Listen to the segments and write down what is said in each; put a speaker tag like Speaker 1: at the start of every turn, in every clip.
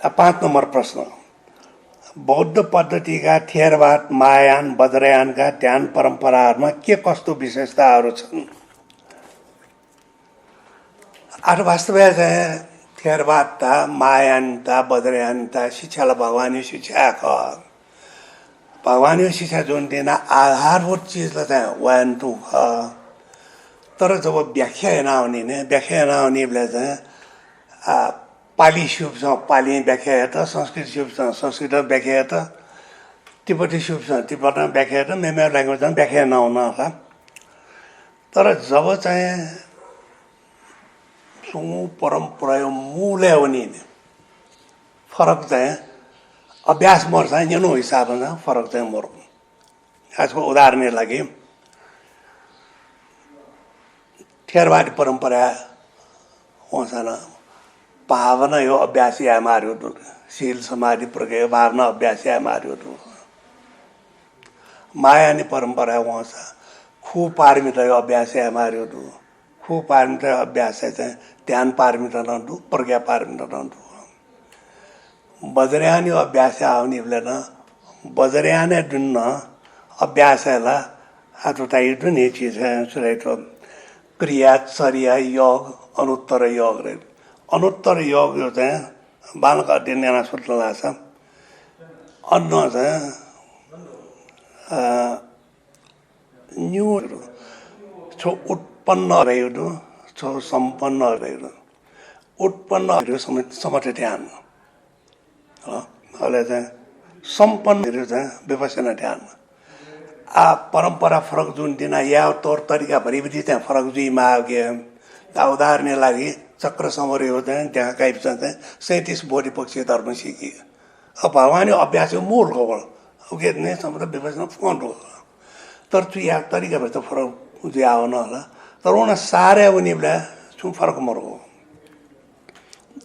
Speaker 1: 5 number प्रश्न, बौद्ध पद्धतिका थेरवाद, महायान, वज्रयानका ध्यान परम्पराहरूमा के कस्तो विशेषताहरू छन्? आठ वास्तवमा चाहिँ थेरवादता, महायानता, वज्रयानता शिक्षालाई भगवानी शिक्षा ख भगवानी शिक्षा जुन दिन आधारभूत चिजलाई चाहिँ वान टू ख। तर जब व्याख्या नआउने ने व्याख्या नआउनेलाई चाहिँ पाली शुभसँग पाली व्याख्या हेर्दा, संस्कृत शुभसँग संस्कृत व्याख्या हेर्दा, तिब्बती शुभसँग तिब्बतमा व्याख्या हेर्दा, मेमेर ल्याङ्ग्वेजमा व्याख्या नहुन होला। तर जब चाहिँ सुँगु परम्परा मूल्य हुने फरक चाहिँ अभ्यास मर्छ यनो हिसाबमा फरक चाहिँ मर। आजको उदाहरणको लागि थेरवादी परम्परा होसन भावना यो अभ्यास या मार्यो दु शील समाधि प्रज्ञा भावना अभ्यास या मार्यो दु। मायानी परम्परा होस खु पारमिता यो अभ्यास या मार्यो दु। खु पारमिता अभ्यास चाहिँ ध्यान पारमिता नदु, प्रज्ञा पारमिता नदु। वज्रयानी अभ्यास आउने बेला न वज्रयाने दुन्न अभ्यासला आतुताई दुने चीज है सुरेतो क्रिया चर्या योग अनुत्तर योग रे। अनुत्तर योग यो चाहिँ बालक अध्ययन याना सुत्ला छ। अन्न चाहिँ न्यू छो उत्पन्न रहेको छो सम्पन्न रहेको उत्पन्न रहेको समझ ध्यान अहिले चाहिँ सम्पन्न चाहिँ विपसना ध्यान परम्परा फरक जुन दिन या तौर तरिका भरिभरि त्यहाँ फरक जुइमा आयो। उदाहरणको लागि चक्र समर हो चाहिँ त्यहाँ काइप चाहिँ 37 बोडी पक्षी धर्म सिकियो। अब भगवानी अभ्यास मूल खबर उगे नै समुद्र विपसना फोन हो। तर तु या तरिका भए त फरक जुइ आउ न होला। तर उन सारे उनी बेला छु फरक मर्को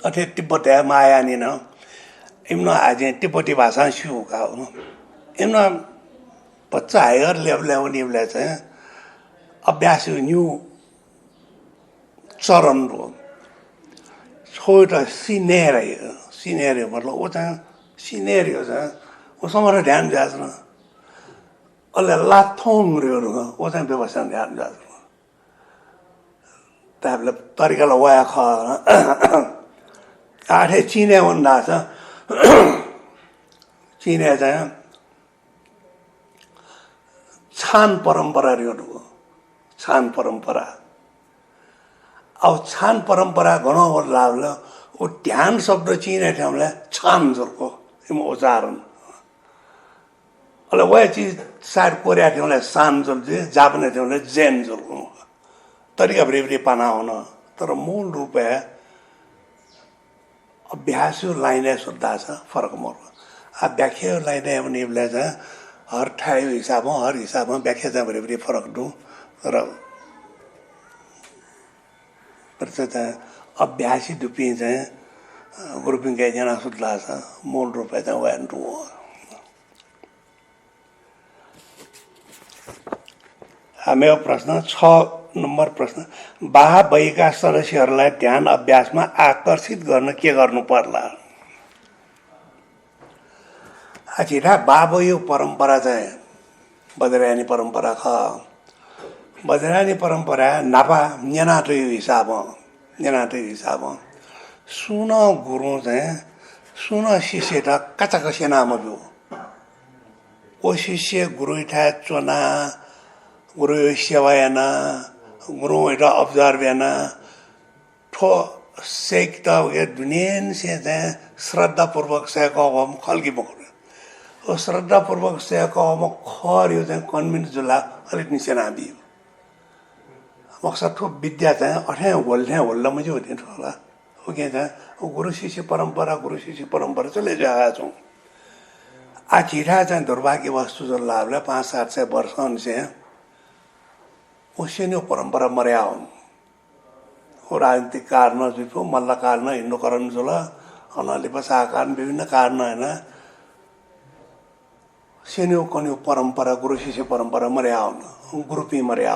Speaker 1: अथे तिब्बत मायानी न इम्न आज तिब्बती भाषा सिउका हो। इम्न बच्चा हायर लेभल उनी बेला चाहिँ अभ्यास न्यू चरण हो। छोटा सिनेरियो मतलब वो चाहिँ सिनेरियो चाहिँ वो समर ध्यान जाँदैन। अहिले लाथोङहरू वो चाहिँ व्यवस्था ध्यान जाँदैन। त्यहाँले तरिकालाई वाया ख आठे चिने भन्दा छ। चिने चाहिँ छान परम्परा हो। छान परम्परा अब छान परम्परा घणो लाग्ला वो ध्यान शब्द चिने ठाउँलाई छान जलको उच्चारण अहिले वही चिज सायद कोरिया ठाउँलाई सान जल्छ जापानी ठाउँलाई जेन जलको तरिका भरि पाना हुन। तर मूल रूप अभ्यास लाइन सुद्धा छ फरक मर्को व्याख्या लाइन भने बेला चाहिँ हर ठाउँ हिसाबमा हर हिसाबमा व्याख्या चाहिँ भरि फरक दु। तर चाहिँ अभ्यासी दुपी चाहिँ ग्रुपिङ जना सुत्ला छ मूल रूप चाहिँ वान टू हो। मेरो प्रश्न 6 नम्बर प्रश्न, बाहा भएका सदस्यहरूलाई ध्यान अभ्यासमा आकर्षित गर्न के गर्नु पर्ला? छिटा बाबो यो परम्परा चाहिँ वज्रयानी परम्परा ख। वज्रयानी परम्परा नापा न्यानाटो हिसाबमा सुन गुरु चाहिँ सुन शिष्य त कचा कसे नाम भयो। ओ शिष्य गुरु ठा चोना गुरु सेवायना गुरु एउटा अब्जर्वेना ठो सेक त दुनियान से चाहिँ श्रद्धापूर्वक सेको हम खल्की बोक्नु श्रद्धापूर्वक सेको हम खर यो चाहिँ कन्भिन्स जुला अलिक निसेना बियो मकसद ठो विद्या चाहिँ अठे होल्ला मुझे होती होला। ओके चाहिँ गुरु शिष्य परम्परा चले जागा छौँ। आ चिठा चाहिँ दुर्भाग्य वस्तु जो लाभले 500-700 वर्ष से उसी परंपरा मर्या हो। राजनीतिक कारण जो मल्ल कारण हिंदूकरण जुला अनलिपसा कारण विभिन्न कारण है सेन्यो कन्यो परंपरा गुरु शिष्य परंपरा मर्या ग्रुपी मर्या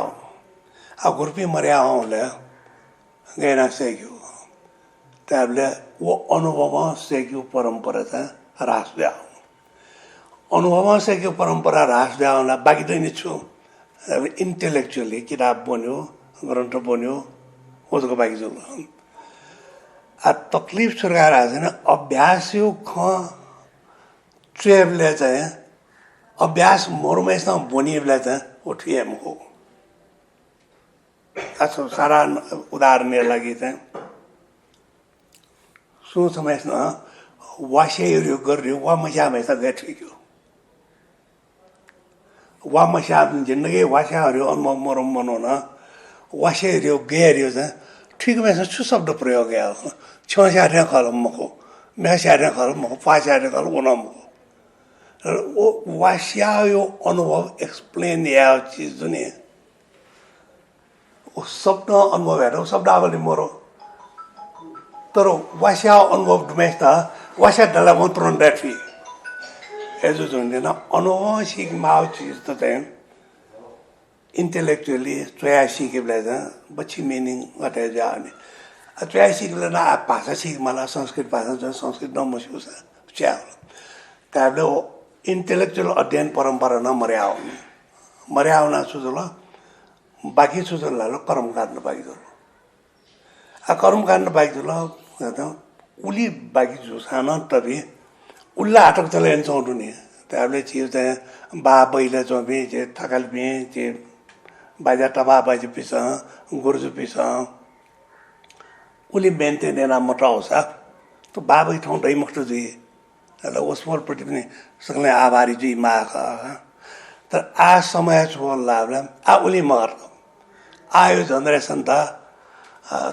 Speaker 1: आ ग्रुपी मर्या गहना सेक्यो त्याबले वो अनुभवमा सेक्यो परम्परा चाहिँ ह्रास भ्या अनुभवमा सेक्यो परम्परा ह्रास भ्या होला बाँकी त नि छु इन्टेलेक्चुअली किताब बन्यो ग्रन्थ बन्यो उसको बाँकी जो आ तकलिफ सुर्गाएर छैन अभ्यास यो ख ट्रेबले चाहिँ अभ्यास मरुमेसँग बनिएबले चाहिँ उठिएम हो अच्छा सारा उदाहरणको लागि चाहिँ सोच समयसँग वासेहरू गर्यो वा मस्यामै त गठियो वा मस्या जिन्दगी वास्याहरू अनुभव मरम बनाउन वासेहरू गएर चाहिँ ठिकमै छु शब्द प्रयोग गयो छ्याट्या खलमको मेस्याट्या खलमको पास्याट्या खल उनमको वो वास्या यो अनुभव एक्सप्लेन या चीज जुनी वो शब्द अनुभव हेर शब्दावली मरो तर वास्या अनुभव डुमेस्ता वास्या डला मन्त्रण डाठी एजो जुन्दैन अनुभव सिक्माउ चीज त चाहिँ इन्टेलेक्चुअली चोया सिकेबले चाहिँ बच्ची मिनिङ गटे जाने चोया सिकेबले ना भाषा सिक मलाई संस्कृत भाषा जुन संस्कृत नमस्यो च्या त्याबले इन्टेलेक्चुअल अध्ययन परम्परा न मर्याउना सुजुल बाँकी सुजुल लालो कर्म काट्न बाँकी जुल आ कर्म काट्न बाँकी जुल उली बाँकी जुसान तभी उल्ला आटक चलाइन चौँडु नि त्याबले चिज चाहिँ बा बैला चौबी जे थकाल बिहे जे बाजा टबा बाजी पिस गुर्जु पिस उली मेन्टे नेना मटाउँछ त बाबै ठाउँ दै मुक्त जुई ल उसप्रति पनि सकलै आभारी जुई माग तर आ समय छो लाभला आ उली मगर आयो जनरेसन त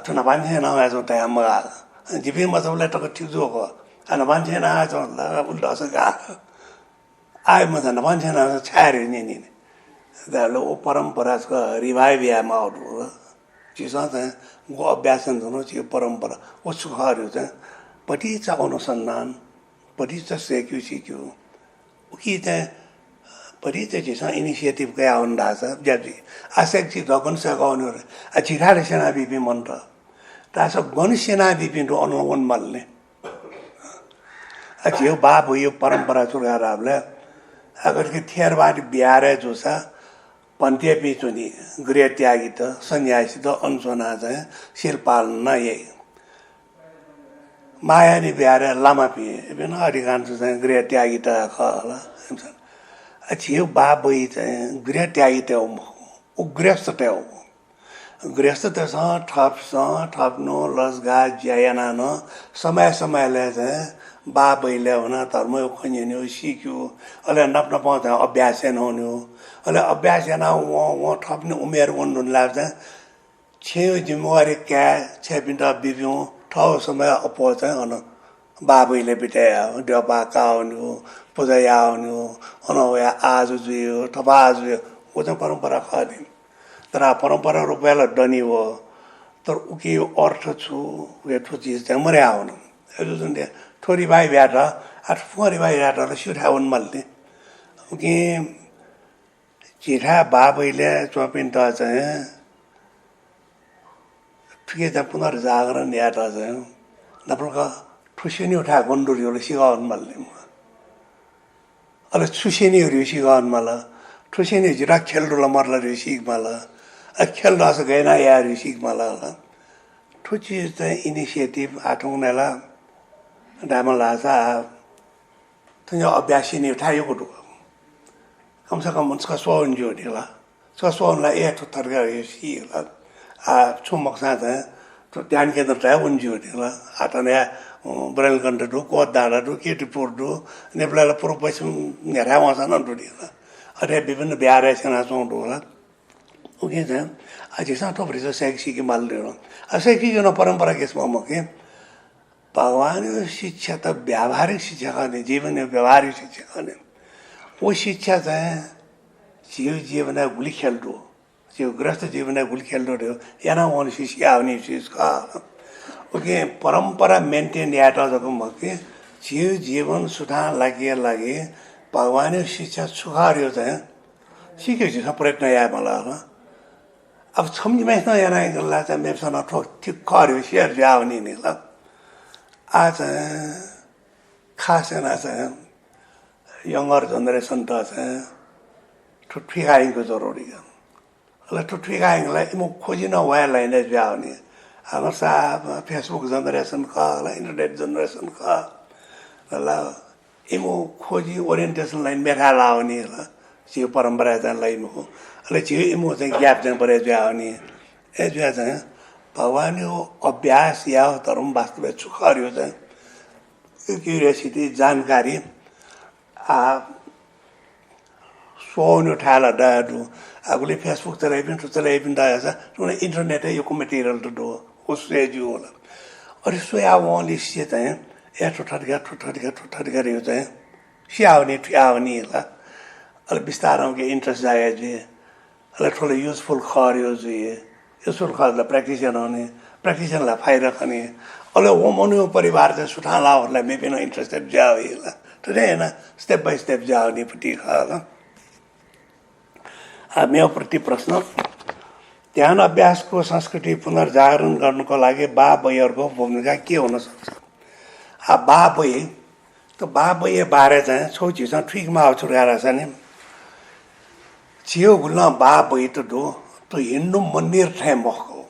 Speaker 1: थुना मान्छे नआए जो त्यहाँ मगा जिपी मतलब टक ठिक जो हो अनि मान्छे नआए जो उल्टा गा आयो म त मान्छे न छार्यो नि त्याले वो परम्पराको रिभाइभ यामा आउट चिज चाहिँ वो अभ्यासन हुनु चाहिँ परम्परा वो सुखहरू चाहिँ पटिचा अनुसन्धान पटिचा सिक्यो कि चाहिँ पटिचा चिज इनिसिएटिभ गया हुँदा छ ज्याजी आशेक चिज गन सकाउनु आ छिठाले सेना बिपी मन त तास गन सेना बिपी रो अनुवन मल्ने आ यो बाप यो परम्परा चुराएर हामीले अगर कि थेरबारी बिहारे जो छ पन्थे पिचुनी गृह त्यागी त सन्यासी त अनसोना चाहिँ शिरपालन यही मायानी बिहारे लामा पिए बिन अधिकांश चाहिँ गृह त्यागी त खला छियो बाबै चाहिँ गृह त्यागी त हो गृहस्थ त हो गृहस्थ त ठप्नु लसगा ज्यायाना न समय समयले चाहिँ बाबैले हुन धर्म खन्यो सिक्यो अहिले नपाउँछ अभ्यास नहुने अहिले अभ्यास वहाँ ठप्ने उमेर उन्नु लाग्छ छेउ जिम्मेवारी क्या छेपिन्ट बिब्यौँ ठाउँ समय अपो चाहिँ अन बाबैले बितायो डबा आउनु पूजा आउनु अनया आज जुयो ठपा आज वो चाहिँ परम्परा खनि तर परम्परा रूपमा डनी हो तर उके अर्थ छु यो चिज चाहिँ मर्या आउनु जुन थोरी भाइ भ्याट आठ फोरी भाइ भ्याट सुठा हुन् मल्ने कि चिठा बाबैले चोपिन त चाहिँ ठिकै छ पुनर्जागरण या त चाहिँ नप्रका ठुसिनी उठा गन्डुरीहरू सिकाउनु मल्ने अहिले छुसिनीहरू सिकाउनु मलाई ठुसिनी जिरा खेल्डुला मर्ला सिक मलाई खेल्दा गएन याहरू सिक मलाई ठु चिज चाहिँ इनिसिएटिभ आठौँनेला डामला अभ्यासिनी उठायो कुटु कमसेकम उसका सोन जो निला उसका सोनला एक थरका सिला छुमक साथ तो ध्यान केंद्र चाहे उन जो निला आटने ब्रेल कंट्री डू कोट दाला डू केटीपुर डू नेपला पुरो पैसे नेरा वहाँ ना डू निला अरे विभिन्न बिहार ऐसे ना सोन डूला ओके जाए आज इस तो बड़ी सेक्सी की माल ले लो सेक्सी जो ना परंपरा के स्माम के भगवान शिक्षा त व्यावहारिक शिक्षा गर्ने जीवन व्यावहारिक शिक्षा गर्ने वो शिक्षा चाहिँ जीव जीवन गुली खेल्डो जीव ग्रस्त जीवन गुली खेल्डो रह्यो याना वन शिक्षा आउने चिजका ओके परम्परा मेन्टेन याटा जको मके जीव जीवन सुधार लागि भगवान शिक्षा सुखार्यो चाहिँ सिकेपछि प्रयत्न या मलाई अब छम्जी मैसना याना गल्ला चाहिँ मेसन ठोक ठिक खर्यो शेयर जाउने नि ल आज खास younger generation ta to twigaing ko jorori ala to twigaing la imo khoji na wa la ne jao ni agar sa Facebook generation ka la internet generation ka la imo khoji orientation line mera lao ni la chi परंपरा jan lai mo ala chi imo jan gap jan pare jao ni e jao jan भगवान यो अभ्यास या धर्म वास्तव छुखर्यो चाहिँ curiosity जानकारी सोन ठाला डाडु आगुले Facebook चलाई पनि दाया छ इंटरनेट है यो मटेरियल तो दो उससे जो होला और सो या वली से चाहिँ या ठठट गर्यो चाहिँ स्याउने ला अल बिस्तारै के इन्ट्रेस्ट जागे जे अल ठोले युजफुल खर्यो जे यसो खालको प्र्याक्टिसन हुने प्र्याक्टिसनलाई फाइदा खाने अले वो मनु परिवार चाहिँ सुठालाहरूलाई मे पनि इन्ट्रेस्टेड जाओ होला ठिकै हैन स्टेप बाइ स्टेप जाओ नि पटी खाला मेरो प्रति प्रश्न ध्यान अभ्यासको संस्कृति पुनर्जागरण गर्नको लागि बा-बयहरूको भूमिका के हुन सक्छ बा-बय त बा-बय बारे चाहिँ छोचिसँग ठिकमा छुराएर छ नि छियो गुल्न बा-बय त दो तो हिंदू मंदिर थे मको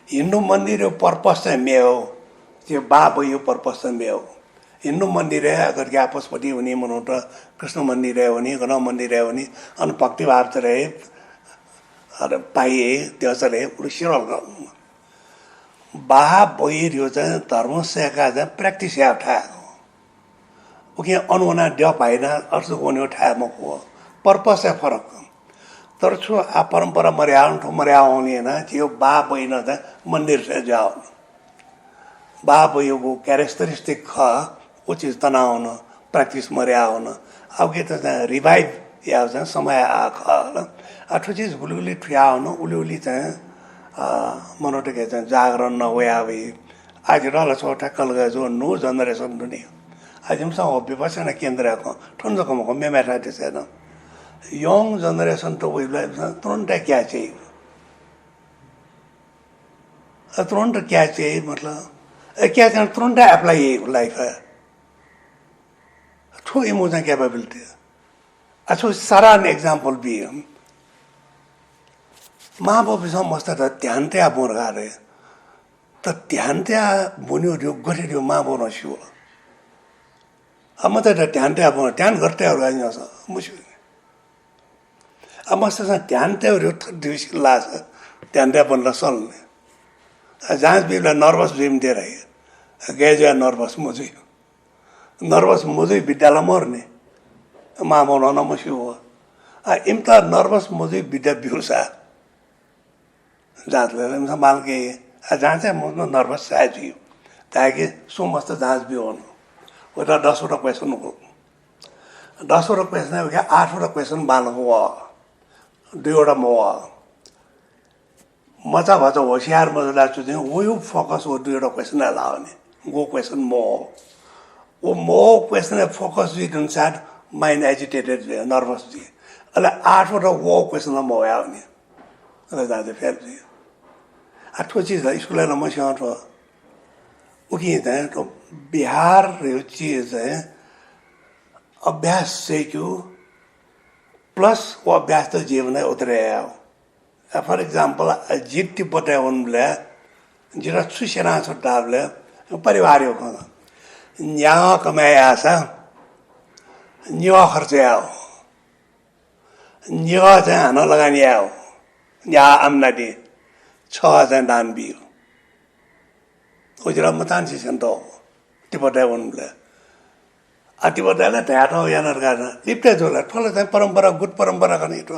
Speaker 1: हिंदू मंदिर पर्पस है मेओ त्यो बाबा यो पर्पस है मेओ हिंदू मंदिर है अगर क्या आपसपति होनी मनोट कृष्ण मंदिर है होनी गण मंदिर है होनी अन भक्ति भाव से रहे अरे पाइए देवस रहे उड़ीशिरल बाबा यो चाहिँ धर्म से का चाहिँ प्र्याक्टिस या उठा ओके अनुना ड्या पाइन अर्थ कोनी उठा मको पर्पस है फरक तर छो आ परंपरा मर्याउने हैन त्यो बा बहिन त मन्दिर से जाओ बा बहिको क्यारेक्टरिस्टिक ख ओ चीज तनाउन प्र्याक्टिस मर्याउन अब के त रिभाइभ या चाहिँ समय आ ख अठो चीज गुलगुली ठ्याउन उलिउली चाहिँ मनोट के चाहिँ जागरण नहोयावे आज रल छोटा कलगा जो नो जनरेसन दुनी आज हम सब विपसना केन्द्र को ठन्जको मेमेटा छैन young generation to we like तुरंत क्या चाहिए तुरंत क्या चाहिए मतलब क्या चाहिए तुरंत अप्लाई लाइफ है थो इमोशन कैपेबिलिटी अच्छा सारा an एग्जांपल भी हम माँ बाप सब मस्त था ध्यान ते आप बोल रहे तो ध्यान ते बोनियो जो गरे जो माँ बोल रहा शिव अब मतलब ध्यान ते आप बोल ध्यान करते हैं और आज ना सा मुझे अब मस्त ध्यान ते और दिवस लास ध्यान ते अपन लसल जांच भी ला नर्वस भी दे रही है गए जो नर्वस मुझे विद्यालय मरने माँ बोलो ना मुझे हुआ इम्ता नर्वस मुझे विद्या बिहुसा जांच ले इम्ता मान के जांच है मुझे नर्वस शायद ही ताकि सो मस्त जांच भी होना वो तो 10 क्वेश्चन हो 10 क्वेश्चन है क्या 8 क्वेश्चन बाल हुआ दुईवटा मोह मजा भन्छ होशियार मजा चाहिँ वो यो फोकस हो दुईवटा क्वेसन लाउने वो क्वेसन मोह वो मोह क्वेसन फोकस जी अनुसार माइन्ड एजिटेटेड भयो नर्भस जी अहिले 8वटा वो क्वेसनमा मोह आउने अहिले जाँदै फेरि जी आठो चीज स्कुललाई मसँग तो उकी चाहिँ बिहार यो चीज है अभ्यास सीख्यो प्लस वो अभ्यास तो जीवन है उतरे आओ फॉर एग्जांपल जिट्टी पटे उनले जिरा सुशेना छोटावले परिवार यो को न्या कमाया सा न्या खर्च आओ न्या चाहिँ हान लगानी आओ न्या आमदानी 6000 दान बियो ओजरा मतान सिसन तो टिपटे उनले अतिबदला ध्यान यानर गर्न लिप्टे जोला ठोला चाहिँ परम्परा गुड परम्परा गर्ने तो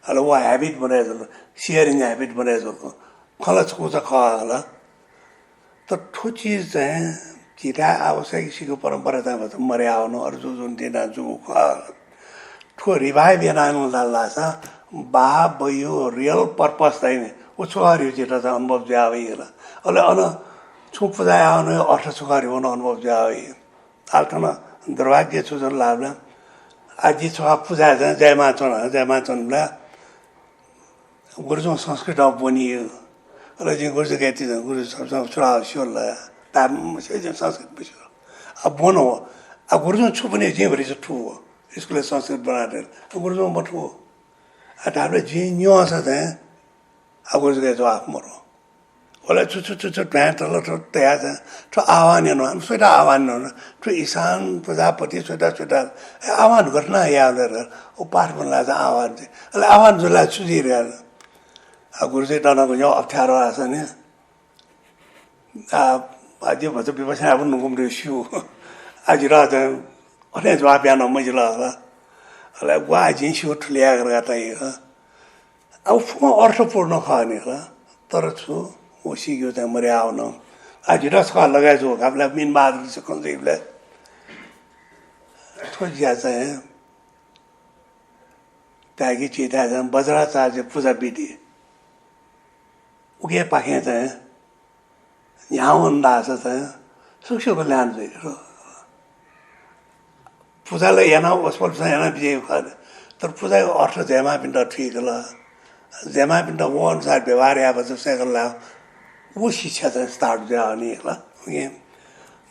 Speaker 1: हलो वो हैबिट बनाए जो शेयरिंग हैबिट बनाए जो खला छुचा खाला तो ठो चीज चाहिँ किरा आवश्यक किसीको परम्परा चाहिँ मरे आउनु अरु जुन दिन जु ठो रिभाइभ यानानु लाला सा बा बयो रियल पर्पस चाहिँ ओ छोरी जेटा चाहिँ अनुभव जावे होला अले अन छुप जाय आउनु अर्थ छोरी हुन अनुभव जावे आल्टना दुर्भाग्य छु जन लाभला आज छ पूजा जयमाचनला गुरुजों संस्कृत बनियो र जे गुरुजो कहती गुरु सब छोरा शिवला 다 세전 संस्कृत बिषय अब बोनो अब गुरुजन छुपने जे भरि छ ठु स्कुल संस्कृत बनाएर गुरुजन मठु अटाले जे न्यो छ त अब गुरुजन जो आफ मरो ओला छु छु छु प्लान्ट ल त या छ आह्वान न सुइटा आह्वान न छ ईशान प्रजापति सुइटा सुइटा आह्वान गर्न यालेर ओ पाठ बनला छ आह्वान चाहिँ अले आह्वान जुला छुजिरे अब गुरुजन तनको यो अप्ठ्यारो आछ नि आज भन्छ विपक्षी अब नुगुम्रे सिउ आज रात अने जवाब बिहान मजिला अले वा जिन सिउ ठुलिया गरेर त अब अर्थपूर्ण खाने तर छु ओ सिग्यो त मरे आउन आज रसका लगाए जो आपला मिन बहादुर से कन्सेप्टले थोजिया चाहिँ ताकि चिता चाहिँ बज्राचार्य पूजा विधि उगे पाखे चाहिँ यहाँ अन्दाज चाहिँ सुखको कल्याण चाहिँ पूजाले यहाँ वस्पल यहाँ विजय तर पूजाको अर्थ झेमा पिण्ड ठिक ल झेमा पिण्ड वो अनुसार व्यवहार या बच्चा साइकल ला वो शिक्षा चाहिँ स्टार्ट दिया अनि ल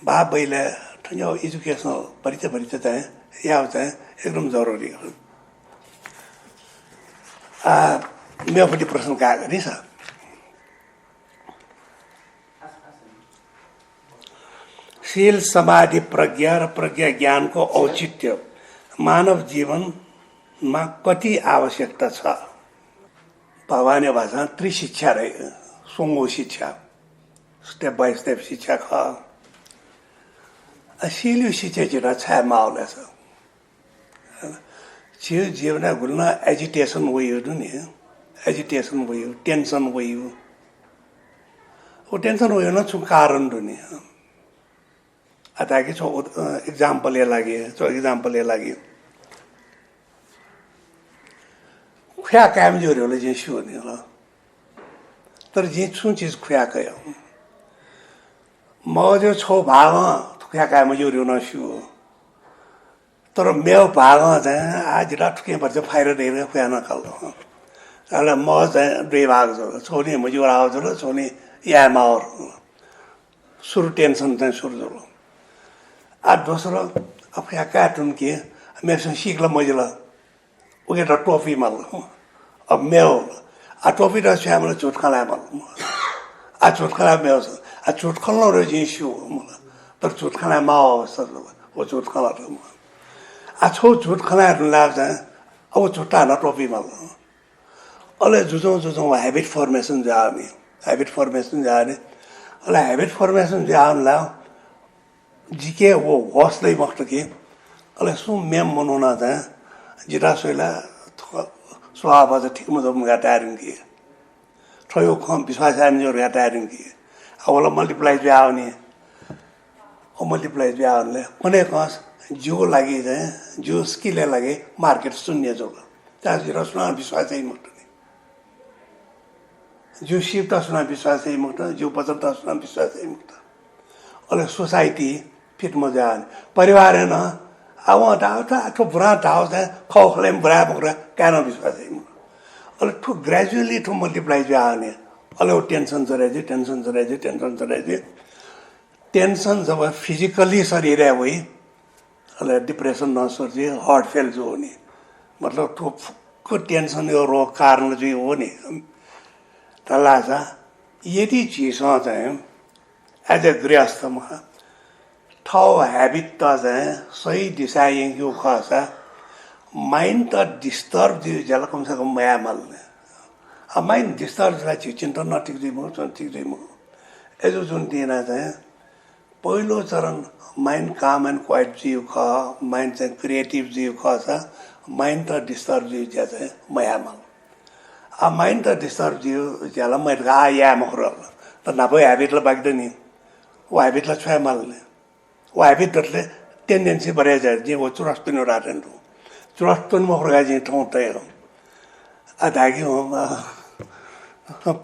Speaker 1: बा बैले ठन्यो एजुकेसनल परिचय चाहिँ या चाहिँ एकदम जरुरी हो मेपट्टि प्रश्न गएको नि छ शील समाधि प्रज्ञा र प्रज्ञा ज्ञानको औचित्य मानव जीवनमा कति आवश्यकता छ भगवानले भाषा त्रिशिक्षा रहे सोंगो शिक्षा स्टेप बाय स्टेप शिक्षा ख शील शिक्षा जिरा छाया मावला छ छियो जीवन गुल्न एजिटेसन भयो नि एजिटेसन भयो टेन्सन भयो ओ टेन्सन भयो न छु कारण दुनी ताकि छो एग्जाम्पल ये लागे खुया काम जो रे जे छु नि ल तर जे छु चीज खुया कयो म जो छो भाग खुया काम जो रे न छु तर मेव भाग चाहिँ आज रात के पर्छ फाइर दे खुया न कल अले म चाहिँ दुई भाग जो छोनी मजूर आउ जो छोनी या मार सुरु टेन्सन चाहिँ सुरु जो आ दोस्रो अब यहाँ कार्टुन के मेरे सीखला मजला उगे तो टॉफी मल अब मैं आ टॉफी तो शाम चुटखला मल आ चुटखला में आ चुटखला रो जिंशु पर चुटखला माओ सब वो चुटखला तो आ छो चुटखला लाभ जाए अब चुटा ना टॉफी मल अले जुजो हैबिट फॉर्मेशन जाने अले हैबिट फॉर्मेशन जान ला जिके वो हौसले वक्त के अले सु मेम मनोना था जिरा सोला स्वाब आज ठीक मत हम गातारिंग की थोयो कम विश्वास आने जो गातारिंग की अवला मल्टीप्लाई जो आवनी ओ मल्टीप्लाई जो आवने कोने कास जो लगी जाए जो स्किल लगे मार्केट शून्य जो ताकि जिरा सुना विश्वास ही मत जो शिफ्ट सुना विश्वास ही मत जो पचता सुना विश्वास ही मत अले सोसाइटी फिट मजा परिवार है ना अब तो बुरा टाव से खोखले बुरा बकरा क्या विश्वास है अले तो ग्रेजुअली तो मल्टीप्लाई जो आने अले वो टेंशन चले टेंशन जब फिजिकली शरीर है वही अले डिप्रेशन न सोचे हार्ट फेल जो होनी मतलब तो को टेंशन यो रोग कारण जो हो नहीं तलाजा यदि चीज़ होता है एज ए गृहस्थ में ठाव हैबिट तो है सही दिशा ये क्यों खासा माइंड तो डिस्टर्ब दी जल कम से कम माया मल ने अब माइंड डिस्टर्ब जला चीज़ चिंतन ना ठीक दी मो ऐसे जो देना है पहलो चरण माइंड काम एंड क्वाइट जीव खा माइंड से क्रिएटिव जीव खासा माइंड तो डिस्टर्ब जीव जाते हैं माया मल अब माइंड तो डिस्टर्ब जीव जला माइंड का या मखरल तो ना कोई हैबिट ला बागदे नहीं वो हैबिट ला छुआ मल ने वो हैबिट डरले टेंडेंसी बढ़े जाए जी वो चुरास्तुन हो रहा है तो चुरास्तुन में हो रहा है जी ठोंते हैं अदागी हो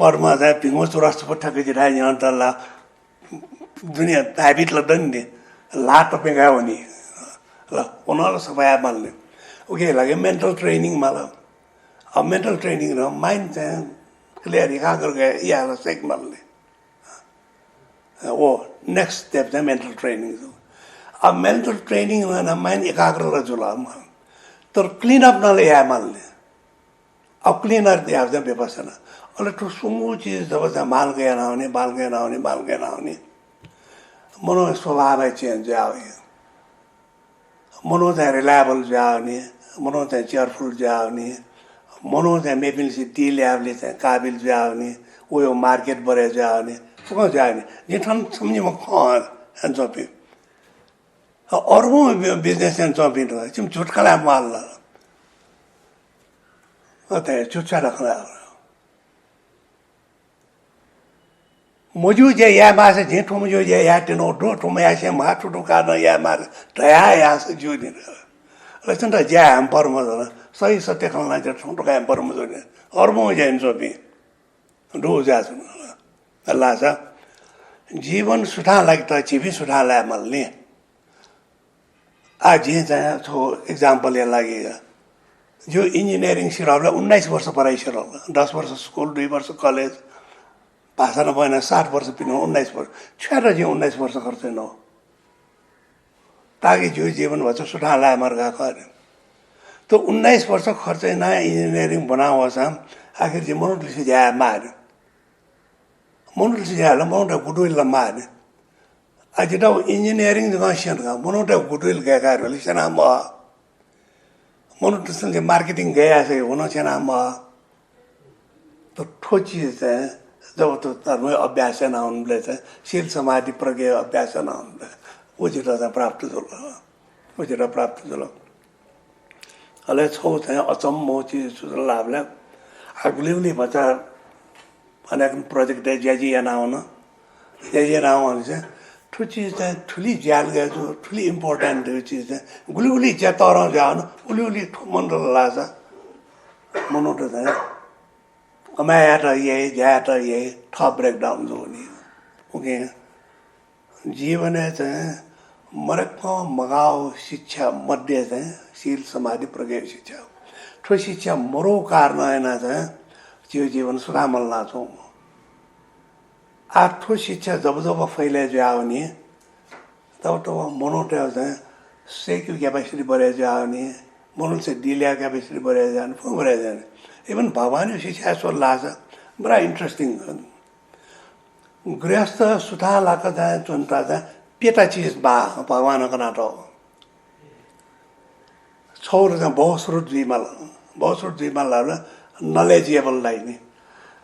Speaker 1: परमा जाए पिंगो चुरास्तु पर ठगे जिराए यहाँ तला दुनिया हैबिट ला दंडे लाट पे गया वो नहीं ला उन्होंने सब आया मलने ओके लगे मेंटल ट्रेनिंग माला अब मेंटल ट्रेनिंग ना माइंड से क्लियर ही कहाँ कर गए ये आला सेक मलने वो नेक्स्ट स्टेप चाहिँ मेन्टल ट्रेनिङ हो। अब मेन्टल ट्रेनिङ माइन्ड एकाग्र र जुलाम तर क्लीन अप नले या मानले अब क्लीनर दिया चाहिँ विपसना अहिले ठो सुमु चीज जब चाहिँ माल गए नआउने मनो स्वभाव चेन्ज आउने मनो चाहिँ रिलायबल जाने मनो चाहिँ चेयरफुल जाने मनो चाहिँ मेपिलसी टी ल्याबले चाहिँ काबिल जाने वो मार्केट बढे जाने कहाँ जाने जिठन समझी म कहाँ चपी अरूमा बिजनेस चपी चिम झुटकला माल त्यहाँ चुच्चा रखना मुझे जे या मासे झेठो मुझे जे या टेनो डो तो मैं ऐसे माथु तो का न या मार दया या से जो नहीं लेकिन तो जा हम पर मजो सही सत्य खाना जे तो का हम पर मजो ने और वो जे इन सोपी डो जा सुन अल्लाह सा जीवन सुठा लगता जीवी सुठा ला मलने आज ये जाए तो एग्जांपल ये लगेगा जो इंजीनियरिंग सिरावला 19 वर्ष पढाइ सिरावला 10 वर्ष स्कुल 2 वर्ष कलेज भाषा नभएन 60 वर्ष पिन 19 वर्ष छ्यार जी 19 वर्ष खर्च न ताकि जो जीवन भन्छ सुठा ला मर्गा करे तो 19 वर्ष खर्च न इंजीनियरिंग बनाओ सम आखिर जी मनुष्य से जाए मार मनुष्य से जाए मनुष्य गुडविल मार आज तो इंजीनियरिंग जगह शेयर का मनुष्य गुडविल गया का रिलेशन हम मनुष्य से मार्केटिंग गया से होना चाहिए नाम तो ठो चीज है जब तो धर्म अभ्यास न हुनुले चाहिँ शील समाधि प्रज्ञा अभ्यास न हुनुले उजिरा चाहिँ प्राप्त जुल अहिले छौ चाहिँ अचम्म चिज लाभले आगुले बच्चा अनेक प्रोजेक्ट ज्याजी आउन चाहिँ ठु चीज चाहिँ ठुली ज्याल गए जो ठुली इम्पोर्टेन्ट चीज चाहिँ गुली ज्या तर जान उली मन लाग्छ मनोट चाहिँ कमाया त यही ज्या त यही थप ब्रेकडाउन जो नि ओके जीवन चाहिँ मरक मगाओ शिक्षा मध्ये चाहिँ शील समाधि प्रज्ञा शिक्षा ठो शिक्षा मरो कारण हैन चाहिँ त्यो जीवन सुरामल नाचो आठो शिक्षा जब फैले जाओ नि तब मनोट चाहिँ सेक्यू क्यापेसिटी बढे जाओ नि मनो से डिलिया क्यापेसिटी बढे जाने इवन भगवान शिक्षा सो लाग्छ बड़ा इंटरेस्टिंग गृहस्थ सुठा लाका जाए चुनता जाए पेटा चीज बा भगवान का नाटो छोर चाहिँ बहुत द्विमल नलेजेबल लाइन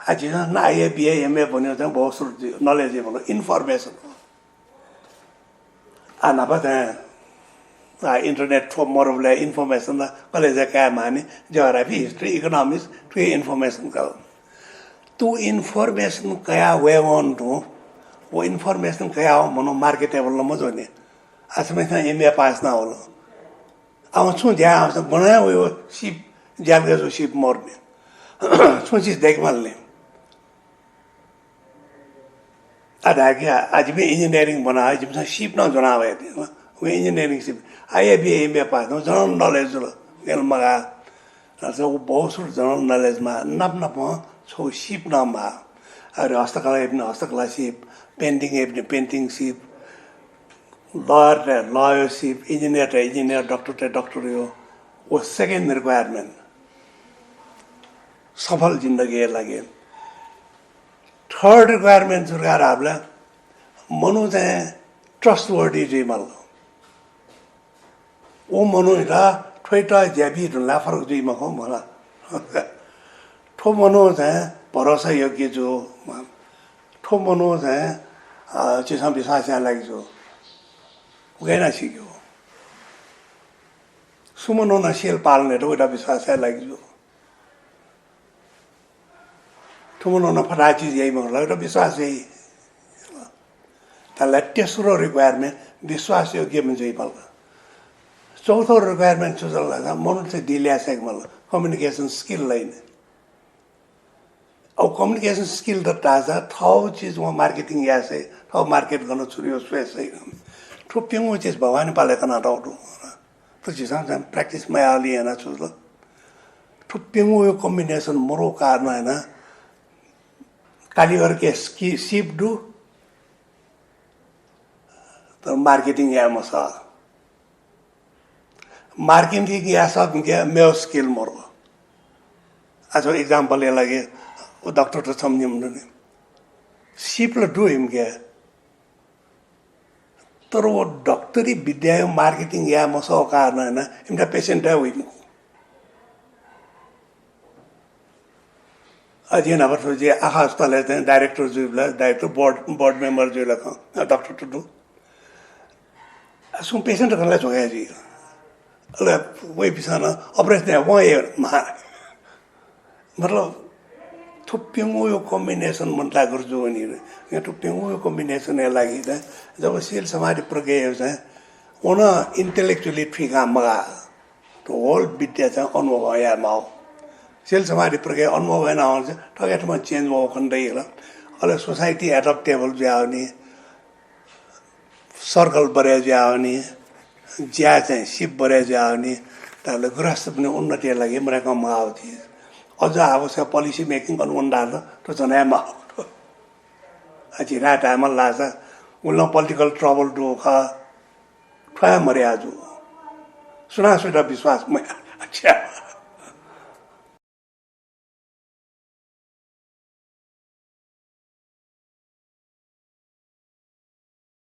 Speaker 1: आज न आइए बिए एमए भन्यो चाहिँ बहुत नलेजेबल इन्फर्मेसन नभए त्यहाँ इन्टरनेट मरुले इन्फर्मेसन कलेज क्या माने जियोग्राफी हिस्ट्री इकोनॉमिक्स तो इन्फर्मेसन का तो इन्फर्मेसन क्या वे वन तो वो इन्फर्मेसन क्या हो मनो मार्केटेबल मजो नहीं आज मैं एमए पास ना हो अब छु ज्या आउँछ बनायो वो सिप ज्याल गयो सिप मर्ने छु चीज देख माल्ने आज भी इंजीनियरिंग बनाए जिसमें शिप न जना हुए थे वो इंजीनियरिंग शिप आइए भी एमए पास हो जनरल नॉलेज गेल मगा वो बहुत जनरल नॉलेज में नप छो शिप न मा अरे हस्तकला ship painting ship lawyer ship engineer doctor हो वो सेकेंड रिक्वायरमेंट सफल जिंदगी लगे थर्ड रिक्वायरमेंट सरकार आपला मनो चाहिँ ट्रस्टवर्दी चाहिँ मल ओ मनो इटा ठोइटा ज्याबी ढुल्ला फरक दुई मखो मला ठो मनो चाहिँ भरोसा योग्य जो ठो मनो चाहिँ चिसा विश्वास लागि जो गएन सिक्यो सुमनो नसिल पाल्ने र एउटा विश्वास लागि जो ठुलो नफटा चीज यही मग एउटा विश्वास यही त्यसलाई तेस्रो रिक्वायरमेन्ट विश्वास योग्य मान्छे मलाई चौथो रिक्वायरमेन्ट चाहिँ मनुष्य दिल्यासेक मलाई कम्युनिकेसन स्किल लाइन अब कम्युनिकेसन स्किल त ताजा थौ चीज वहाँ मार्केटिङ यासे थौ मार्केट गर्न छुरियो स्वेसै ठुप्पिङ चीज भवानी पालेको न टाउटु तो चीज प्र्याक्टिस मै आली हैन छु ल ठुप्पिङ यो कम्बिनेसन मरो कारण हैन कालीगर के सिप डू तर मार्केटिंग या मसा मार्केटिंग या सब के मेयो स्किल मरो आज एग्जांपल ये लगे वो डॉक्टर तो समझे मुझे सिपल डू हिम के तर वो डॉक्टरी विद्या मार्केटिंग या मसा कारण है ना इनका पेशेंट है वही अजी ना पर जे आखा अस्पताल है डायरेक्टर जो डायरेक्टर बोर्ड मेंबर जो लगा डॉक्टर तो डू असुम पेशेंट करला जो है जी अरे वही पिसाना ऑपरेशन है वो ये मतलब थुप्पिंगो यो कॉम्बिनेशन मनला गर्जो नि यहाँ थुप्पिंगो यो कॉम्बिनेशन है लगी था जब सेल समाज प्रक्रिया है उन्हें इंटेलेक्चुअली ठीक है मगा तो होल विद्या था अनुभव या माओ सेल समाज प्रक्रिया अनुभव है ना होने ठगे ठमा चेंज हो खंडे ही ला अले सोसाइटी एडप्टेबल जाओ नहीं सर्कल बड़े जाओ नहीं ज्या चाहिँ सिप बढे जाओ नि ताले गृहस्थ पनि उन्नति लागि मरेको मावती अझ आवश्यक पोलिसी मेकिङ गर्नु उन्डाल तो जनामा अझै रात आमल लाजा उल्ला पोलिटिकल ट्रबल दो खा ठया मरे आजु सुना सुना विश्वास म अच्छा